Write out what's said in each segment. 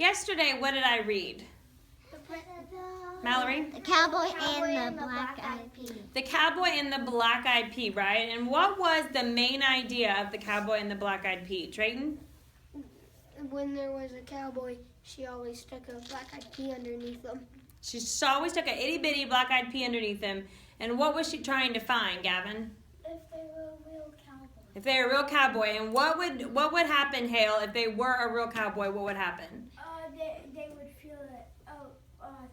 Yesterday, what did I read? Mallory? The cowboy and the black-eyed pea. The cowboy and the black-eyed pea, right? And what was the main idea of the cowboy and the black-eyed pea? Drayton? When there was a cowboy, she always stuck a black-eyed pea underneath them. She always stuck an itty-bitty black-eyed pea underneath them. And what was she trying to find, Gavin? If they were a real cowboy. If they were a real cowboy. And what would happen, Hale, if they were a real cowboy? What would happen? They would feel it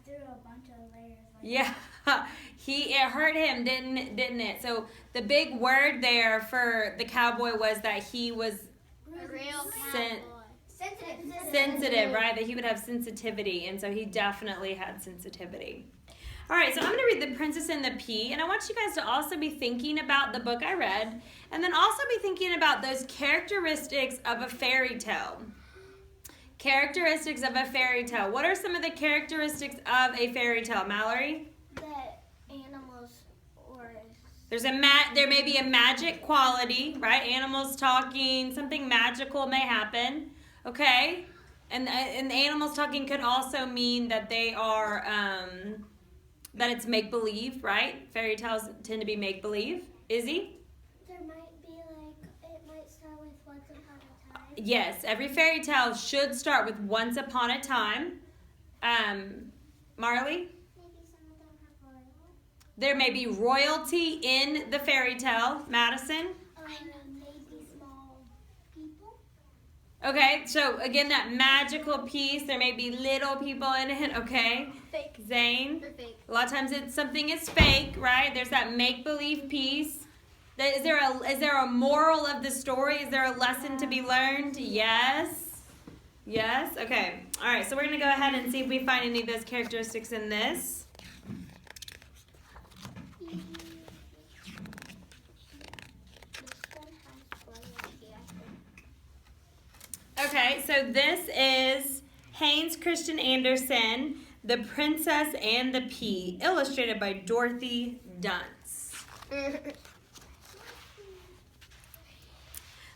through a bunch of layers. Yeah, it hurt him, didn't it? So the big word there for the cowboy was that he was A real cowboy. sensitive, right? That he would have sensitivity, and so he definitely had sensitivity. All right, so I'm going to read The Princess and the Pea, and I want you guys to also be thinking about the book I read, and then also be thinking about those characteristics of a fairy tale. Characteristics of a fairy tale. What are some of the characteristics of a fairy tale, Mallory? That animals or There may be a magic quality, right? Animals talking, something magical may happen, okay? And animals talking could also mean that they are, that it's make-believe, right? Fairy tales tend to be make-believe. Izzy? there might be it might start with once upon a time. Yes, every fairy tale should start with once upon a time. Marley? Maybe some of them have royal. There may be royalty in the fairy tale. Madison? Maybe small people. Okay, so again, that magical piece, there may be little people in it, okay? Fake. Zane? They're fake. A lot of times something is fake, right? There's that make-believe piece. Is there a moral of the story? Is there a lesson to be learned? Yes. Yes? Okay. All right, so we're going to go ahead and see if we find any of those characteristics in this. Okay, so this is Haynes Christian Andersen, The Princess and the Pea, illustrated by Dorothy Dunce.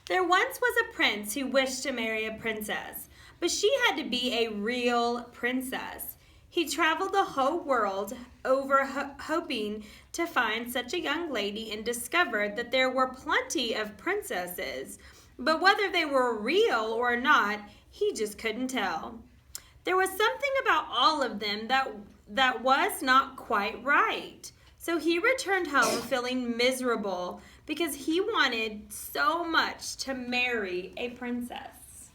There once was a prince who wished to marry a princess, but she had to be a real princess. He traveled the whole world over hoping to find such a young lady and discovered that there were plenty of princesses, but whether they were real or not, he just couldn't tell. There was something about all of them that was not quite right. So he returned home feeling miserable because he wanted so much to marry a princess.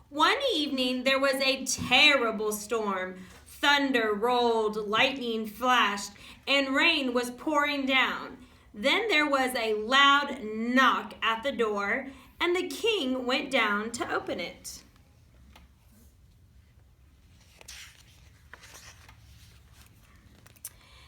One evening, there was a terrible storm. Thunder rolled, lightning flashed, and rain was pouring down. Then there was a loud knock at the door, and the king went down to open it.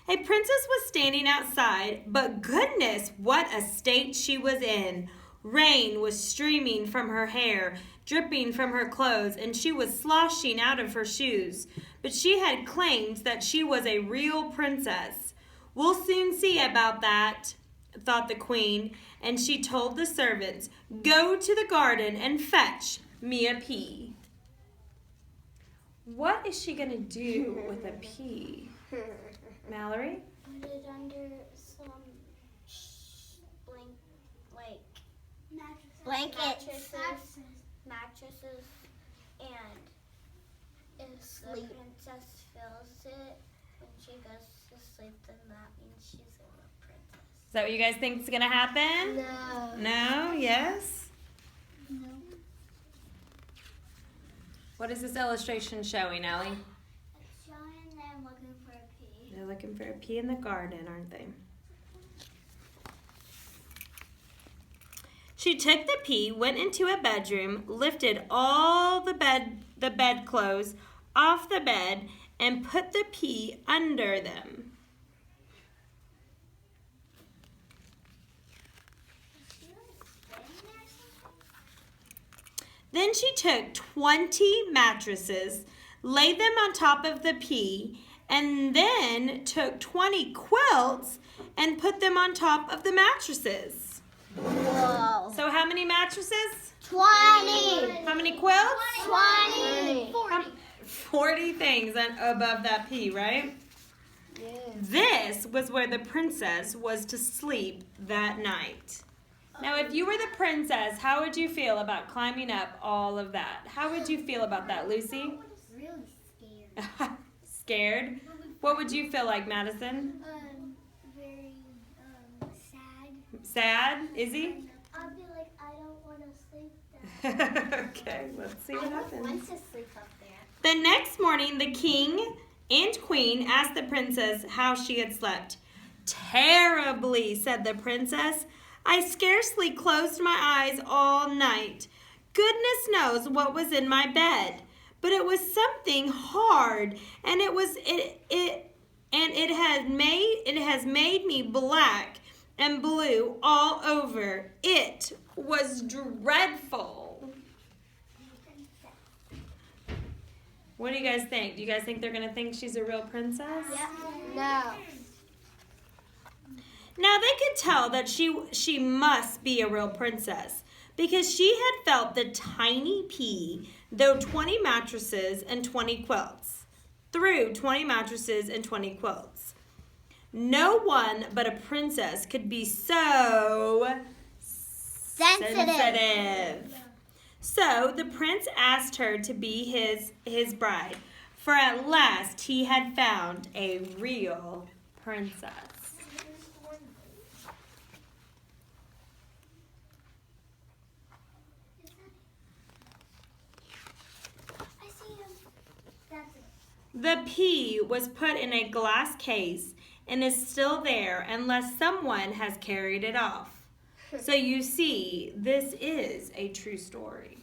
A princess was standing outside, but goodness, what a state she was in. Rain was streaming from her hair, dripping from her clothes, and she was sloshing out of her shoes. But she had claimed that she was a real princess. We'll soon see about that, thought the queen, and she told the servants, "Go to the garden and fetch me a pea." What is she going to do with a pea? Mallory? Put it under some Blankets. mattresses, and if the princess feels it when she goes to sleep, then that means she's a real princess. Is that what you guys think is going to happen? No. No? Yes? No. What is this illustration showing, Ellie? It's showing them looking for a pea. They're looking for a pea in the garden, aren't they? She took the pea, went into a bedroom, lifted all the bedclothes off the bed, and put the pea under them. Then she took 20 mattresses, laid them on top of the pea, and then took 20 quilts and put them on top of the mattresses. Whoa. So how many mattresses? 20. How many quilts? 20. 40 things above that P, right? Yeah. This was where the princess was to sleep that night. Now, if you were the princess, how would you feel about climbing up all of that? How would you feel about that, Lucy? Really scared. Scared? What would you feel like, Madison? Very sad. Sad? Izzy? I'll be like, I don't want to sleep there. Okay, let's see what happens. to sleep up there. The next morning, the king and queen asked the princess how she had slept. Terribly, said the princess. I scarcely closed my eyes all night. Goodness knows what was in my bed, but it was something hard, and it has made me black and blue all over. It was dreadful. What do you guys think? Do you guys think they're gonna think she's a real princess? No. Now they could tell that she must be a real princess because she had felt the tiny pea, though 20 mattresses and 20 quilts. Through 20 mattresses and 20 quilts. No one but a princess could be so sensitive. So the prince asked her to be his bride, for at last he had found a real princess. The pea was put in a glass case and is still there unless someone has carried it off. So you see, this is a true story.